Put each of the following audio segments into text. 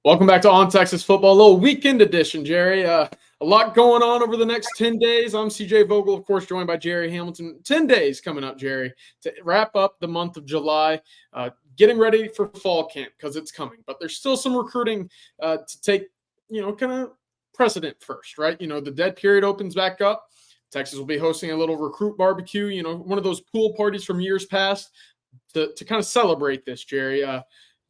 Welcome back to On Texas Football, a little weekend edition, Jerry. A lot going on over the next 10 days. I'm CJ Vogel, of course, joined by Gerry Hamilton. 10 days coming up, Jerry, to wrap up the month of July, getting ready for fall camp because it's coming. But there's still some recruiting to take, kind of precedent first, right? The dead period opens back up. Texas will be hosting a little recruit barbecue, one of those pool parties from years past to kind of celebrate this, Jerry.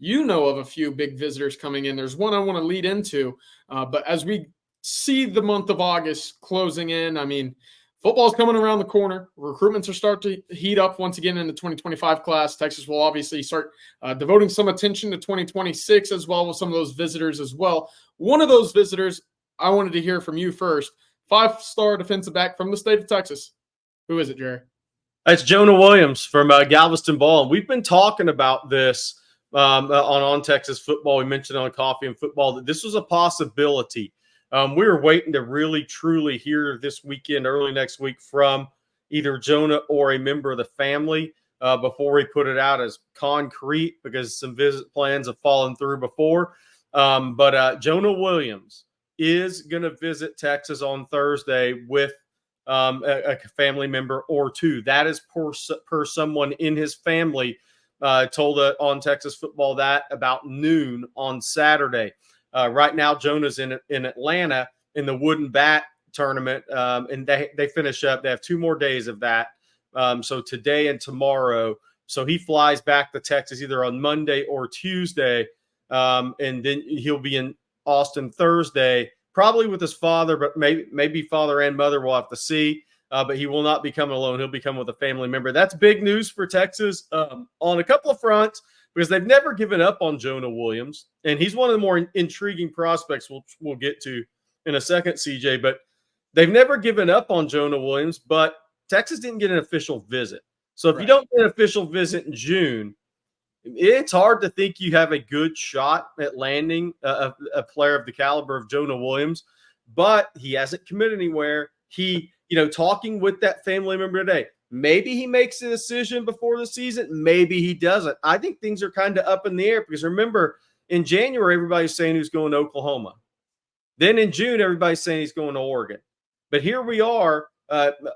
You know of a few big visitors coming in. There's one I want to lead into, but as we see the month of August closing in, I mean, football's coming around the corner. Recruitments are starting to heat up once again in the 2025 class. Texas will obviously start devoting some attention to 2026 as well with some of those visitors as well. One of those visitors I wanted to hear from you first. 5-star defensive back from the state of Texas. Who is it, Jerry? It's Jonah Williams from Galveston Ball. And we've been talking about this on Texas Football. We mentioned on Coffee and Football that this was a possibility. We were waiting to really, truly hear this weekend, early next week, from either Jonah or a member of the family before we put it out as concrete because some visit plans have fallen through before. But Jonah Williams is going to visit Texas on Thursday with a family member or two. That is per someone in his family. Told on Texas Football that about noon on Saturday. Right now, Jonah's in Atlanta in the Wooden Bat tournament, and they finish up. They have 2 more days of that, so today and tomorrow. So he flies back to Texas either on Monday or Tuesday, and then he'll be in Austin Thursday, probably with his father, but maybe father and mother will have to see. But he will not be coming alone. He'll be coming with a family member. That's big news for Texas on a couple of fronts because they've never given up on Jonah Williams. And he's one of the more intriguing prospects we'll get to in a second, CJ. But they've never given up on Jonah Williams, but Texas didn't get an official visit. So if you don't get an official visit in June, it's hard to think you have a good shot at landing a player of the caliber of Jonah Williams. But he hasn't committed anywhere. Talking with that family member today, maybe he makes a decision before the season. Maybe he doesn't. I think things are kind of up in the air because remember, in January, everybody's saying he's going to Oklahoma. Then in June, everybody's saying he's going to Oregon. But here we are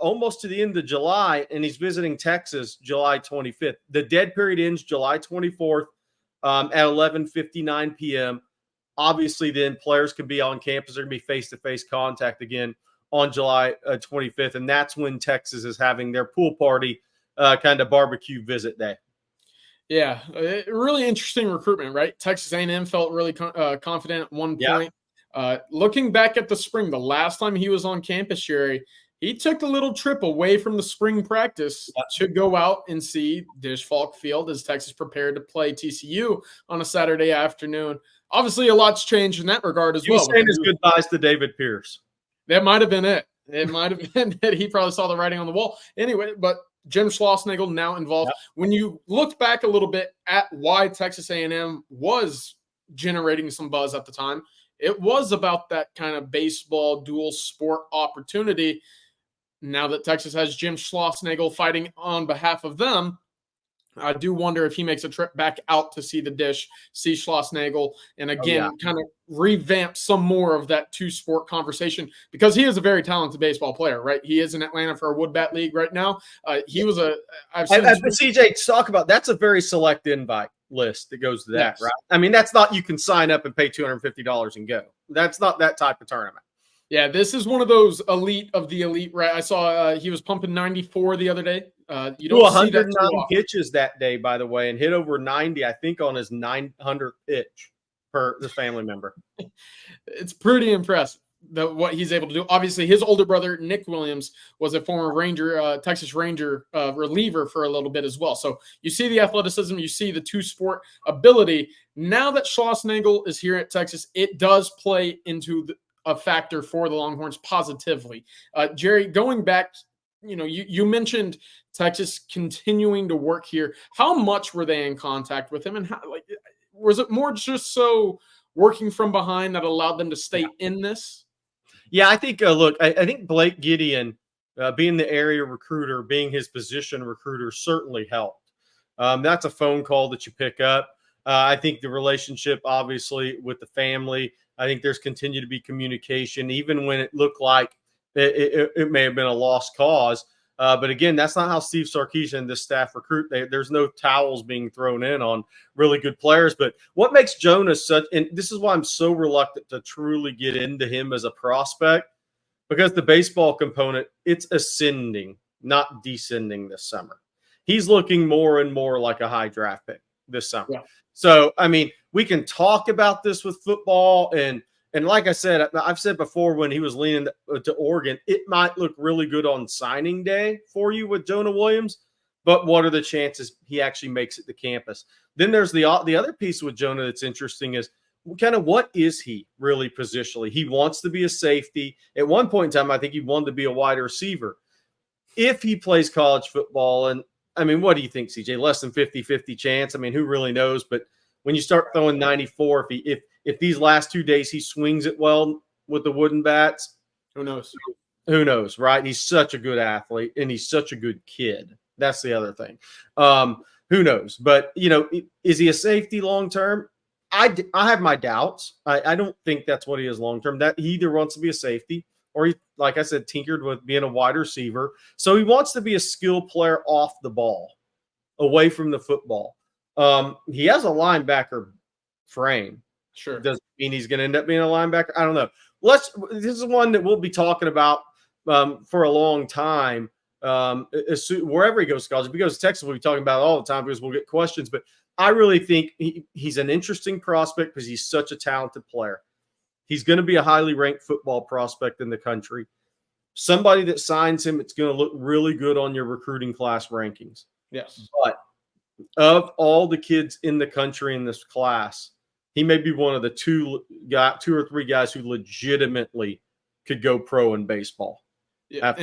almost to the end of July, and he's visiting Texas July 25th. The dead period ends July 24th at 11:59 p.m. Obviously, then players can be on campus. There can be face-to-face contact again on July 25th, and that's when Texas is having their pool party kind of barbecue visit day. Yeah, really interesting recruitment, right? Texas A&M felt really confident at one point. Looking back at the spring, the last time he was on campus, Jerry, he took a little trip away from the spring practice to go out and see Dish Falk Field as Texas prepared to play TCU on a Saturday afternoon. Obviously, a lot's changed in that regard as well. He was saying his goodbyes to David Pierce. That might have been it. It might have been that he probably saw the writing on the wall. Anyway, but Jim Schlossnagle now involved. Yep. When you look back a little bit at why Texas A&M was generating some buzz at the time, it was about that kind of baseball dual sport opportunity. Now that Texas has Jim Schlossnagle fighting on behalf of them, I do wonder if he makes a trip back out to see the Dish, see Schlossnagle, and again, kind of revamp some more of that two-sport conversation because he is a very talented baseball player, right? He is in Atlanta for a Wood Bat League right now. He was CJ, talk about that's a very select invite list that goes to that, right? I mean, that's not you can sign up and pay $250 and go. That's not that type of tournament. Yeah, this is one of those elite of the elite, right? I saw he was pumping 94 the other day. You don't 109 see that pitches that day, by the way, and hit over 90, I think, on his 900th pitch per the family member. It's pretty impressive what he's able to do. Obviously, his older brother, Nick Williams, was a former Ranger, Texas Ranger reliever for a little bit as well. So you see the athleticism, you see the two-sport ability. Now that Schlossnagle is here at Texas, it does play into a factor for the Longhorns positively. Jerry, going back, you mentioned Texas continuing to work here. How much were they in contact with him, and how, was it more just so working from behind that allowed them to stay in this? Yeah, I think. Look, I think Blake Gideon, being the area recruiter, being his position recruiter, certainly helped. That's a phone call that you pick up. I think the relationship, obviously, with the family, I think there's continued to be communication, even when it looked like it may have been a lost cause. But again, that's not how Steve Sarkisian and this staff recruit. There's no towels being thrown in on really good players. But what makes Jonas such, and this is why I'm so reluctant to truly get into him as a prospect, because the baseball component, it's ascending, not descending this summer. He's looking more and more like a high draft pick this summer. Yeah. So, I mean, we can talk about this with football. And like I said, I've said before, when he was leaning to Oregon, it might look really good on signing day for you with Jonah Williams. But what are the chances he actually makes it to campus? Then there's the other piece with Jonah that's interesting is kind of what is he really positionally? He wants to be a safety. At one point in time, I think he wanted to be a wide receiver. If he plays college football, and I mean, what do you think, CJ? Less than 50-50 chance? I mean, who really knows? But when you start throwing 94, if these last 2 days he swings it well with the wooden bats, who knows? Who knows, right? He's such a good athlete, and he's such a good kid. That's the other thing. Who knows? But, is he a safety long-term? I have my doubts. I don't think that's what he is long-term. That he either wants to be a safety or he, like I said, tinkered with being a wide receiver. So he wants to be a skill player off the ball, away from the football. He has a linebacker frame. Sure. Does it mean he's going to end up being a linebacker? I don't know. This is one that we'll be talking about for a long time. Wherever he goes to college, if he goes to Texas, we'll be talking about it all the time because we'll get questions. But I really think he's an interesting prospect because he's such a talented player. He's going to be a highly ranked football prospect in the country. Somebody that signs him, it's going to look really good on your recruiting class rankings. Yes. But of all the kids in the country in this class, he may be one of the two or three guys who legitimately could go pro in baseball. Yeah,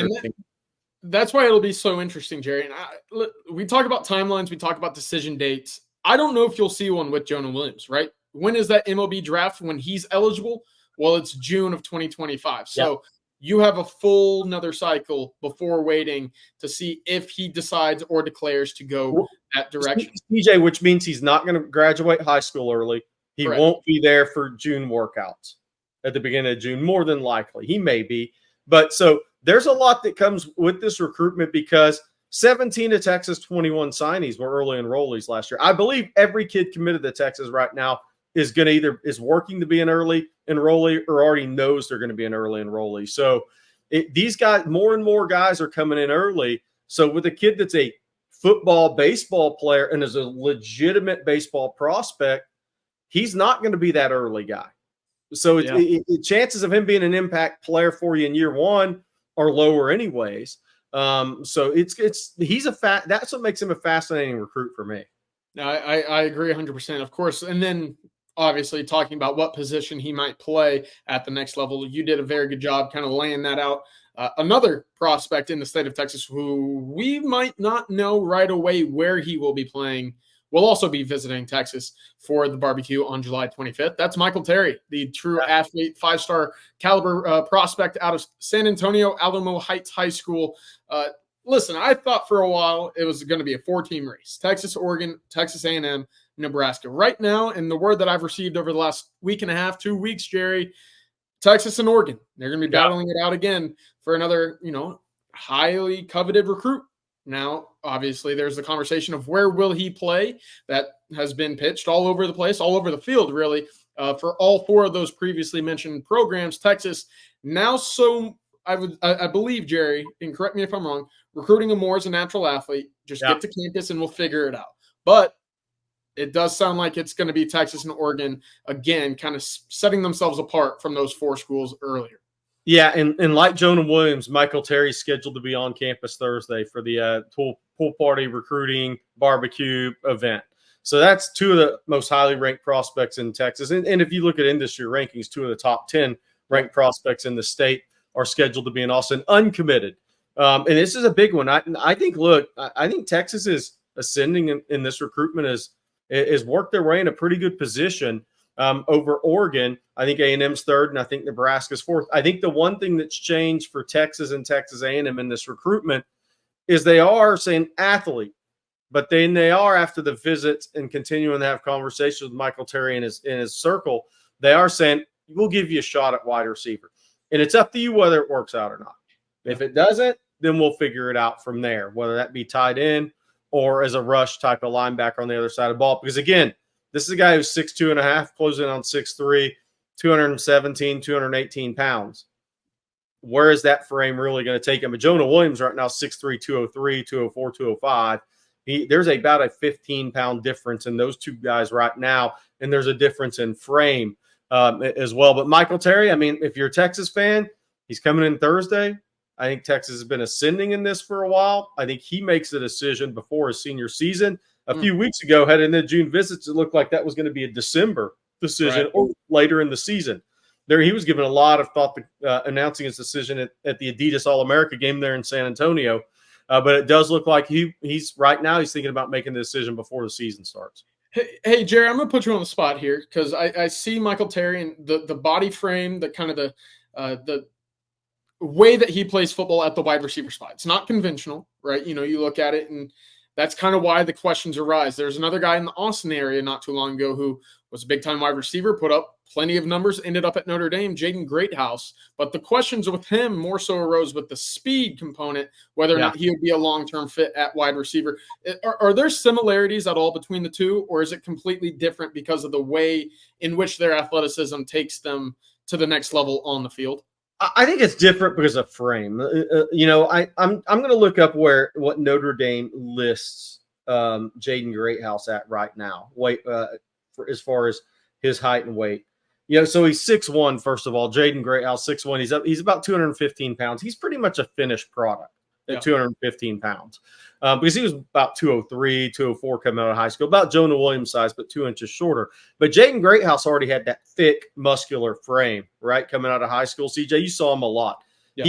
that's why it'll be so interesting, Jerry. And we talk about timelines. We talk about decision dates. I don't know if you'll see one with Jonah Williams, right? When is that MLB draft when he's eligible? Well, it's June of 2025. So you have a full another cycle before waiting to see if he decides or declares to go that direction. CJ, which means he's not going to graduate high school early. He Correct. Won't be there for June workouts at the beginning of June, more than likely. He may be. But so there's a lot that comes with this recruitment because 17 of Texas 21 signees were early enrollees last year. I believe every kid committed to Texas right now is going to is working to be an early enrollee or already knows they're going to be an early enrollee. So these guys, more and more guys are coming in early. So with a kid that's a football, baseball player and is a legitimate baseball prospect, he's not going to be that early guy. So chances of him being an impact player for you in year one are lower anyways. So that's what makes him a fascinating recruit for me. I agree 100%, of course. And then obviously talking about what position he might play at the next level, you did a very good job kind of laying that out. Another prospect in the state of Texas who we might not know right away where he will be playing will also be visiting Texas for the barbecue on July 25th. That's Michael Terry, the true athlete, 5-star caliber prospect out of San Antonio Alamo Heights High School. Listen, I thought for a while it was going to be a 4-team race: Texas, Oregon, Texas A&M, Nebraska. Right now, and the word that I've received over the last week and a half, 2 weeks, Jerry, Texas and Oregon, they're going to be battling it out again for another, highly coveted recruit. Now, obviously, there's the conversation of where will he play that has been pitched all over the place, all over the field, really, for all 4 of those previously mentioned programs. Texas now, so I believe, Jerry, and correct me if I'm wrong, recruiting him more as a natural athlete. Just get to campus and we'll figure it out. But it does sound like it's going to be Texas and Oregon again, kind of setting themselves apart from those 4 schools earlier. Yeah, and like Jonah Williams, Michael Terry's scheduled to be on campus Thursday for the pool party recruiting barbecue event. So that's 2 of the most highly ranked prospects in Texas. And if you look at industry rankings, 2 of the top 10 ranked prospects in the state are scheduled to be in Austin, uncommitted. And this is a big one. I think Texas is ascending in this recruitment is worked their way in a pretty good position over Oregon. I think A&M's 3rd, and I think Nebraska's 4th. I think the one thing that's changed for Texas and Texas A&M in this recruitment is they are saying athlete. But then they are, after the visits and continuing to have conversations with Michael Terry and his circle, they are saying, we'll give you a shot at wide receiver. And it's up to you whether it works out or not. Yeah. If it doesn't, then we'll figure it out from there, whether that be tight end or as a rush type of linebacker on the other side of the ball. Because, again, this is a guy who's 6'2.5", closing on 6'3", 217, 218 pounds. Where is that frame really going to take him? But Jonah Williams right now, 6'3", 203, 204, 205. There's about a 15-pound difference in those two guys right now, and there's a difference in frame as well. But Michael Terry, I mean, if you're a Texas fan, he's coming in Thursday. I think Texas has been ascending in this for a while. I think he makes a decision before his senior season. A few weeks ago, heading into June visits, it looked like that was going to be a December decision or later in the season. There, he was given a lot of thought to announcing his decision at the Adidas All-America game there in San Antonio. But it does look like he's right now he's thinking about making the decision before the season starts. Hey, Jerry, I'm going to put you on the spot here because I see Michael Terry and the body frame, the kind of the way that he plays football at the wide receiver spot. It's not conventional, right? You know, you look at it, and that's kind of why the questions arise. There's another guy in the Austin area not too long ago who was a big-time wide receiver, put up plenty of numbers, ended up at Notre Dame, Jaden Greathouse. But the questions with him more so arose with the speed component, whether or not he would be a long-term fit at wide receiver. Are there similarities at all between the two, or is it completely different because of the way in which their athleticism takes them to the next level on the field? I think it's different because of frame. You know, I'm going to look up what Notre Dame lists Jaden Greathouse at right now. As far as his height and weight. You know, so he's 6'1", first of all. Jaden Greathouse, 6'1". He's about 215 pounds. He's pretty much a finished product at 215 pounds because he was about 203, 204 coming out of high school, about Jonah Williams size, but 2 inches shorter. But Jaden Greathouse already had that thick, muscular frame, right, coming out of high school. CJ, you saw him a lot. Yeah.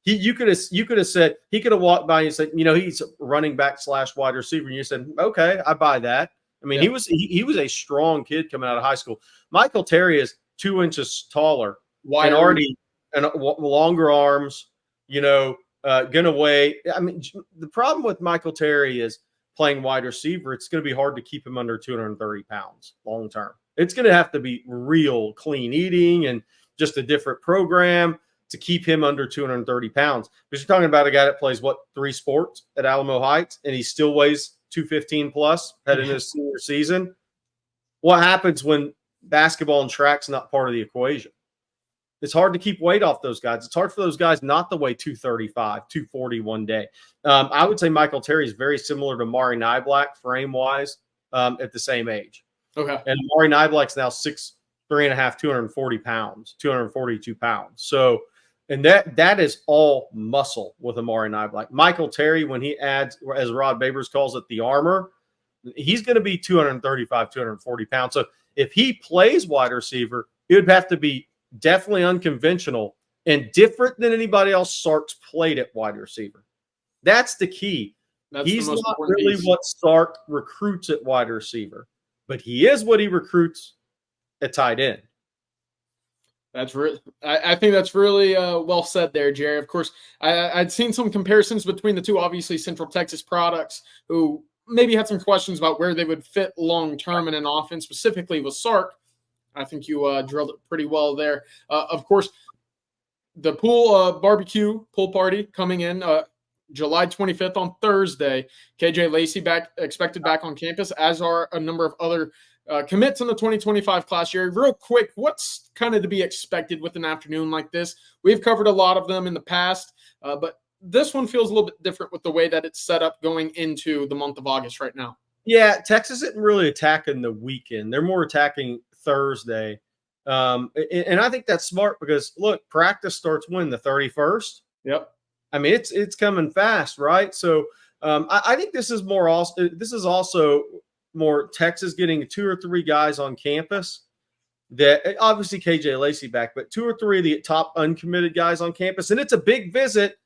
You could have said, he could have walked by and you said, you know, he's running back / wide receiver. And you said, okay, I buy that. I mean, he was a strong kid coming out of high school. Michael Terry is 2 inches taller, and already longer arms. You know, gonna weigh. I mean, the problem with Michael Terry is playing wide receiver. It's going to be hard to keep him under 230 pounds long term. It's going to have to be real clean eating and just a different program to keep him under 230 pounds. Because you're talking about a guy that plays 3 sports at Alamo Heights, and he still weighs 215 plus heading into his senior season. What happens when basketball and track's not part of the equation? It's hard to keep weight off those guys. It's hard for those guys not to weigh 235, 240 one day. I would say Michael Terry is very similar to Mari Niblack frame-wise at the same age. Okay. And Mari Niblack's now 6'3.5", 240 pounds, 242 pounds. So, and that is all muscle with Amari Niblack. Michael Terry, when he adds, as Rod Babers calls it, the armor, he's going to be 235, 240 pounds. So if he plays wide receiver, it would have to be definitely unconventional and different than anybody else Sark's played at wide receiver. That's the key. He's not really what Sark recruits at wide receiver, but he is what he recruits at tight end. That's I think that's really well said there, Jerry. Of course, I'd seen some comparisons between the two, obviously Central Texas products, who maybe had some questions about where they would fit long-term in an offense, specifically with Sark. I think you drilled it pretty well there. Of course, the pool party coming in July 25th on Thursday. KJ Lacey expected back on campus, as are a number of other commits in the 2025 class year. Real quick, what's kind of to be expected with an afternoon like this? We've covered a lot of them in the past, but this one feels a little bit different with the way that it's set up going into the month of August right now. Yeah, Texas isn't really attacking the weekend. They're more attacking Thursday. And I think that's smart because, look, practice starts when? The 31st? Yep. I mean, it's coming fast, right? So I think this is also more Texas getting 2 or 3 guys on campus that obviously KJ Lacey back, but 2 or 3 of the top uncommitted guys on campus. And it's a big visit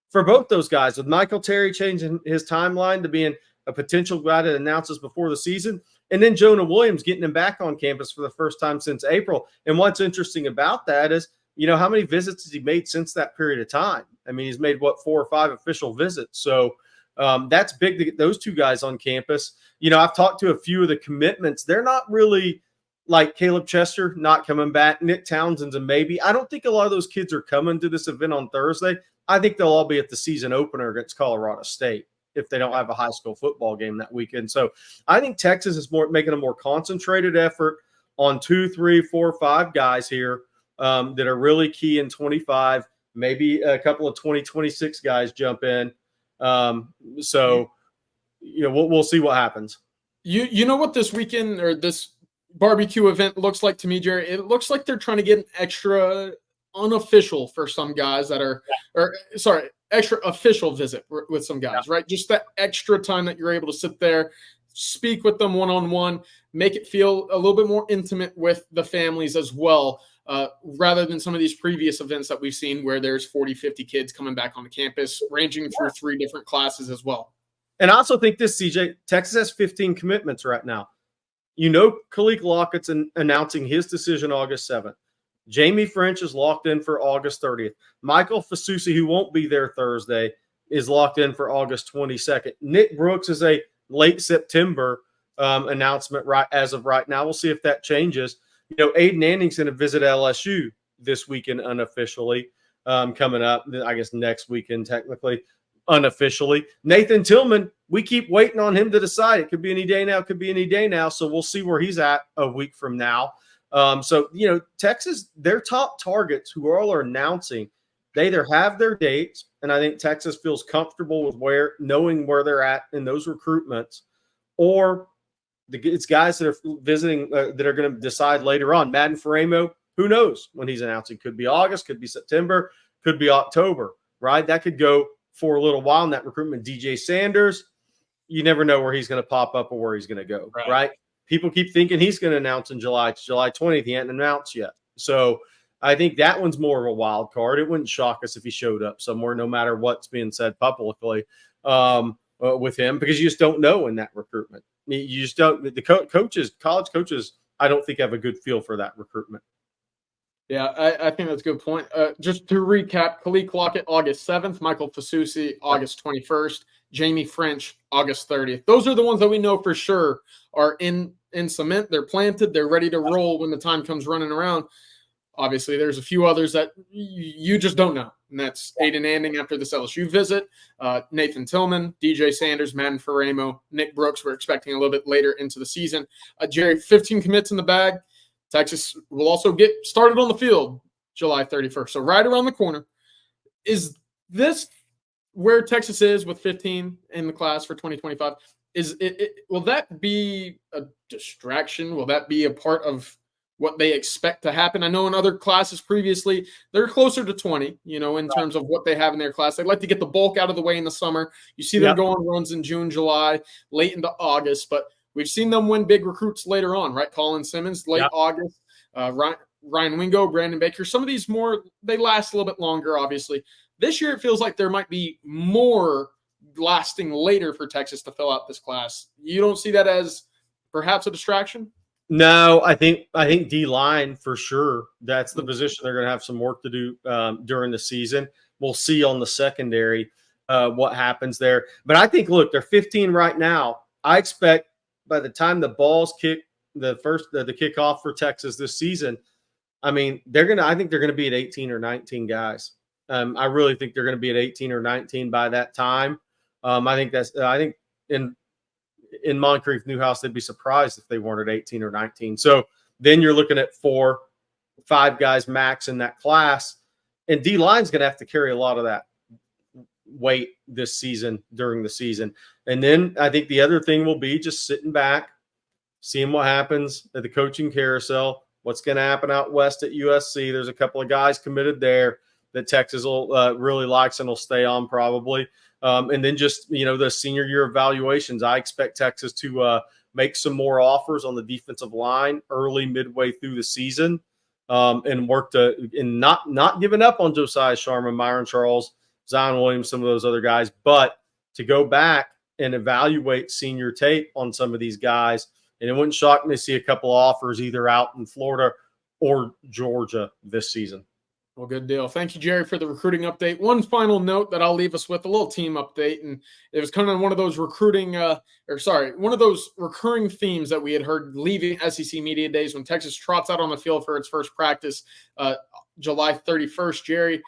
for both those guys, with Michael Terry changing his timeline to being a potential guy that announces before the season, and then Jonah Williams getting him back on campus for the first time since April. And what's interesting about that is, you know, how many visits has he made since that period of time? I mean, he's made 4 or 5 official visits. So That's big to get those two guys on campus. I've talked to a few of the commitments. They're not really like Caleb Chester not coming back. Nick Townsend's a maybe. I don't think a lot of those kids are coming to this event on Thursday. I think they'll all be at the season opener against Colorado State if they don't have a high school football game that weekend. So I think Texas is making a more concentrated effort on 2, 3, 4, 5 guys here that are really key in 25. Maybe a couple of 2026 guys jump in. We'll see what happens. You know what this weekend or this barbecue event looks like to me, Jerry? It looks like they're trying to get an extra unofficial for some guys that are, extra official visit with some guys, right? Just that extra time that you're able to sit there, speak with them one-on-one, make it feel a little bit more intimate with the families as well, rather than some of these previous events that we've seen where there's 40, 50 kids coming back on the campus, ranging through 3 different classes as well. And I also think this, CJ, Texas has 15 commitments right now. Khalid Lockett's announcing his decision August 7th. Jamie French is locked in for August 30th. Michael Fasusi, who won't be there Thursday, is locked in for August 22nd. Nick Brooks is a late September announcement right as of right now. We'll see if that changes. Aiden Anning's going to visit LSU this weekend unofficially, coming up, I guess, next weekend technically, unofficially. Nathan Tillman, we keep waiting on him to decide. It could be any day now, so we'll see where he's at a week from now. Texas, their top targets who all are announcing, they either have their dates, and I think Texas feels comfortable with knowing where they're at in those recruitments, or it's guys that are visiting that are going to decide later on. Madden Faramo, who knows when he's announcing? Could be August, could be September, could be October, right? That could go for a little while in that recruitment. DJ Sanders, you never know where he's going to pop up or where he's going to go, right? People keep thinking he's going to announce in July. It's July 20th. He hadn't announced yet. So I think that one's more of a wild card. It wouldn't shock us if he showed up somewhere, no matter what's being said publicly with him, because you just don't know in that recruitment. You just don't. The college coaches, I don't think have a good feel for that recruitment. Yeah, I think that's a good point. Just to recap, Khalid Lockett, August 7th, Michael Fasusi, August 21st, Jamie French, August 30th. Those are the ones that we know for sure are in cement. They're planted. They're ready to roll when the time comes running around. Obviously, there's a few others that you just don't know, and that's Aiden Anning after this LSU visit, Nathan Tillman, DJ Sanders, Madden Faramo, Nick Brooks. We're expecting a little bit later into the season. Jerry, 15 commits in the bag. Texas will also get started on the field July 31st, so right around the corner. Is this where Texas is with 15 in the class for 2025? Will that be a distraction? Will that be a part of what they expect to happen? I know in other classes previously, they're closer to 20, in terms of what they have in their class. They'd like to get the bulk out of the way in the summer. You see them go on runs in June, July, late into August, but we've seen them win big recruits later on, right? Colin Simmons, late August, Ryan Wingo, Brandon Baker. Some of these they last a little bit longer, obviously. This year, it feels like there might be more lasting later for Texas to fill out this class. You don't see that as perhaps a distraction? No, I think D-line for sure. That's the position they're going to have some work to do during the season. We'll see on the secondary what happens there. But I think, look, they're 15 right now. I expect by the time the balls kick the kickoff for Texas this season, I think they're going to be at 18 or 19 guys. I really think they're going to be at 18 or 19 by that time. I think in Moncrief Newhouse, they'd be surprised if they weren't at 18 or 19. So then you're looking at 4, 5 guys max in that class, and D-line's going to have to carry a lot of that weight this season during the season. And then I think the other thing will be just sitting back, seeing what happens at the coaching carousel, what's going to happen out west at USC. There's a couple of guys committed there that Texas will really likes and will stay on probably. And then just, the senior year evaluations. I expect Texas to make some more offers on the defensive line early, midway through the season, and work and not giving up on Josiah Sharma, Myron Charles, Zion Williams, some of those other guys, but to go back and evaluate senior tape on some of these guys. And it wouldn't shock me to see a couple of offers either out in Florida or Georgia this season. Well, good deal. Thank you, Jerry, for the recruiting update. One final note that I'll leave us with, a little team update, and it was kind of one of those one of those recurring themes that we had heard leaving SEC Media Days when Texas trots out on the field for its first practice, July 31st. Jerry,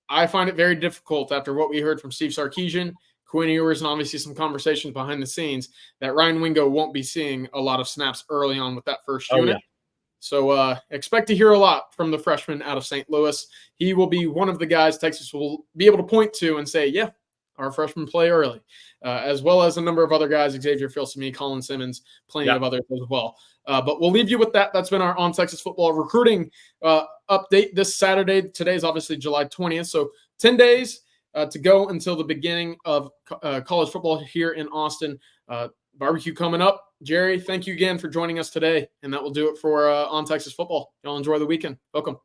I find it very difficult after what we heard from Steve Sarkisian, Quinn Ewers, and obviously some conversations behind the scenes that Ryan Wingo won't be seeing a lot of snaps early on with that first unit. Yeah. So expect to hear a lot from the freshman out of St. Louis. He will be one of the guys Texas will be able to point to and say, yeah, our freshmen play early, as well as a number of other guys, Xavier Filsaime, Colin Simmons, plenty of others as well. But we'll leave you with that. That's been our On Texas Football recruiting update this Saturday. Today's obviously July 20th, so 10 days to go until the beginning of college football here in Austin. Barbecue coming up. Jerry, thank you again for joining us today, and that will do it for On Texas Football. Y'all enjoy the weekend. Welcome.